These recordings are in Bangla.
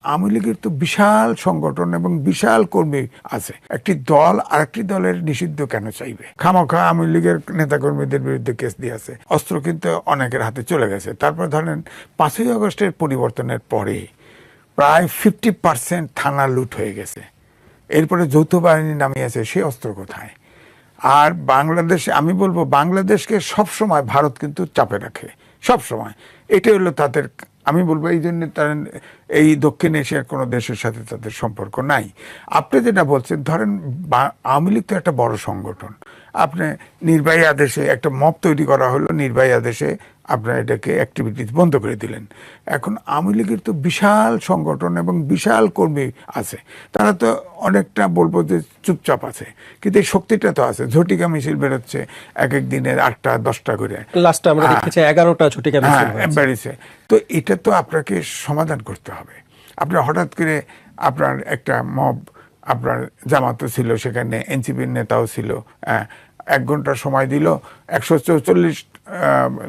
আওয়ামী লীগের তো বিশাল সংগঠন এবং বিশাল কর্মী আছে। একটি দল আরেকটি দলের নিষিদ্ধ কেন চাইবে? খামোখা আওয়ামী লীগের নেতাকর্মীদের বিরুদ্ধে কেস দিয়েছে, অস্ত্র কিন্তু অনেকের হাতে চলে গেছে। তারপর ধরেন 5ই আগস্টের পরিবর্তনের পরে প্রায় 50% থানা লুট হয়ে গেছে। এরপরে যৌথ বাহিনী নামিয়েছে, সে অস্ত্র কোথায়? আর বাংলাদেশে আমি বলবো, বাংলাদেশকে সবসময় ভারত কিন্তু চাপে রাখে, সবসময়। এটা হলো তাদের, আমি বলবো এই জন্য তারা এই দক্ষিণ এশিয়ার কোনো দেশের সাথে তাদের সম্পর্ক নাই। আপনি যেটা বলছেন, ধরেন আওয়ামী লীগ তো একটা বড় সংগঠন। আপনি নির্বাহী আদেশে একটা মব তৈরি করা হলো, নির্বাহী আদেশে আপনার এটাকে অ্যাক্টিভিটিস বন্ধ করে দিলেন। এখন আওয়ামী লীগের তো বিশাল সংগঠন এবং বিশাল কর্মী আছে, তারা তো অনেকটা বলবো যে চুপচাপ আছে, কিন্তু এই শক্তিটা তো আছে। ঝটিকা মিছিল বেরোচ্ছে এক এক দিনের 8টা 10টা করে, লাস্টে আমরা দেখেছি 11টা ঝটিকা মিছিল বেরিয়েছে। তো এটা তো আপনাকে সমাধান করতে হবে। আপনার হঠাৎ করে আপনার একটা মব, আপনার জামাতও ছিল সেখানে, এনসিপির নেতাও ছিল, 1 ঘন্টা সময় দিল, 144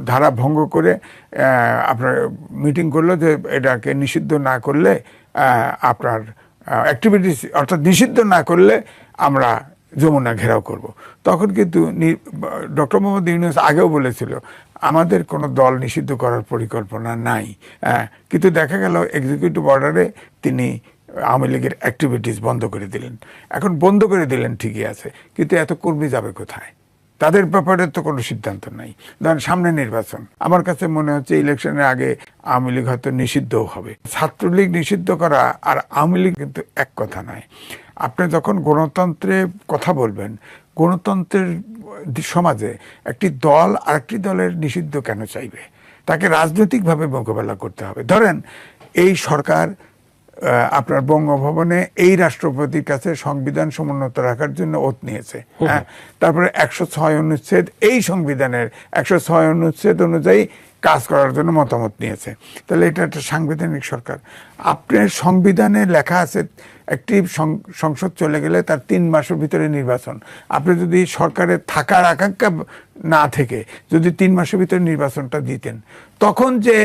ধারা ভঙ্গ করে আপনার মিটিং করলো যে এটাকে নিষিদ্ধ না করলে আপনার অ্যাক্টিভিটিস, অর্থাৎ নিষিদ্ধ না করলে আমরা যমুনা ঘেরাও করব। তখন কিন্তু ডক্টর মোহাম্মদ ইউনূস আগেও বলেছিল আমাদের কোনো দল নিষিদ্ধ করার পরিকল্পনা নাই, কিন্তু দেখা গেল এক্সিকিউটিভ অর্ডারে তিনি আওয়ামী লীগের অ্যাক্টিভিটিস বন্ধ করে দিলেন। এখন বন্ধ করে দিলেন ঠিকই আছে, কিন্তু এত কর্মী যাবে কোথায়? তাদের ব্যাপারে তো কোনো সিদ্ধান্ত নাই। ধরেন সামনে নির্বাচন, আমার কাছে মনে হচ্ছে ইলেকশনের আগে আওয়ামী লীগ হয়তো নিষিদ্ধও হবে। ছাত্রলীগ নিষিদ্ধ করা আর আওয়ামী লীগ কিন্তু এক কথা নয়। আপনি যখন গণতন্ত্রে কথা বলবেন, গণতন্ত্রের সমাজে একটি দল আরেকটি দলের নিষিদ্ধ কেন চাইবে? তাকে রাজনৈতিকভাবে মোকাবেলা করতে হবে। ধরেন এই সরকার আপনার বঙ্গভবনে এই রাষ্ট্রপতির কাছে সংবিধান সমুন্নত রাখার জন্য ওত নিয়েছে, হ্যাঁ, তারপরে 106 অনুচ্ছেদ, এই সংবিধানের 106 অনুচ্ছেদ অনুযায়ী কাজ করার জন্য মতামত নিয়েছে। তাহলে এটা একটা সাংবিধানিক সরকার। আপনার সংবিধানে লেখা আছে একটি সংসদ চলে গেলে তার 3 মাসের ভিতরে নির্বাচন। আপনি যদি সরকারে থাকার আকাঙ্ক্ষা না থেকে যদি 3 মাসের ভিতরে নির্বাচনটা দিতেন, তখন যে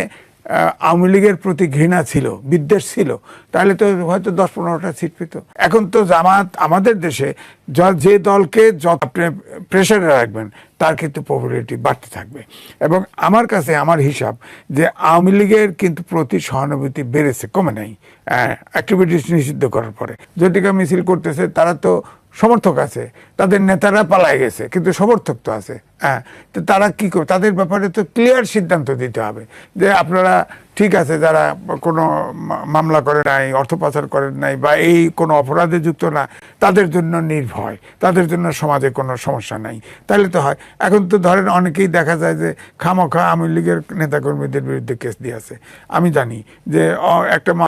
আওয়ামী লীগের প্রতি ঘৃণা ছিল, বিদ্বেষ ছিল, তাহলে তো হয়তো 10-15টা সিট পেত। এখন তো জামাত আমাদের দেশে যে দলকে যত আপনি প্রেশারে রাখবেন তার কিন্তু পপুলারিটি বাড়তে থাকবে। এবং আমার কাছে আমার হিসাব যে আওয়ামী লীগের কিন্তু প্রতি সহানুভূতি বেড়েছে, কমে নাই। অ্যাক্টিভিটিস নিষিদ্ধ করার পরে ঝটিকা মিছিল করতেছে, তারা তো সমর্থক আছে, তাদের নেতারা পালায় গেছে, কিন্তু সমর্থক তো আছে। তো তারা কি করে? তাদের ব্যাপারে তো ক্লিয়ার সিদ্ধান্ত দিতে হবে যে আপনারা ঠিক আছে, যারা কোনো মামলা করে নাই, অর্থ পাচার করেন নাই, বা এই কোনো অপরাধে যুক্ত না, তাদের জন্য নির্ভয়, তাদের জন্য সমাজে কোনো সমস্যা নাই, তাহলে তো হয়। এখন তো ধরেন অনেকেই দেখা যায় যে খামোখা আওয়ামী লীগের নেতাকর্মীদের বিরুদ্ধে কেস দিয়েছে। আমি জানি যে একটা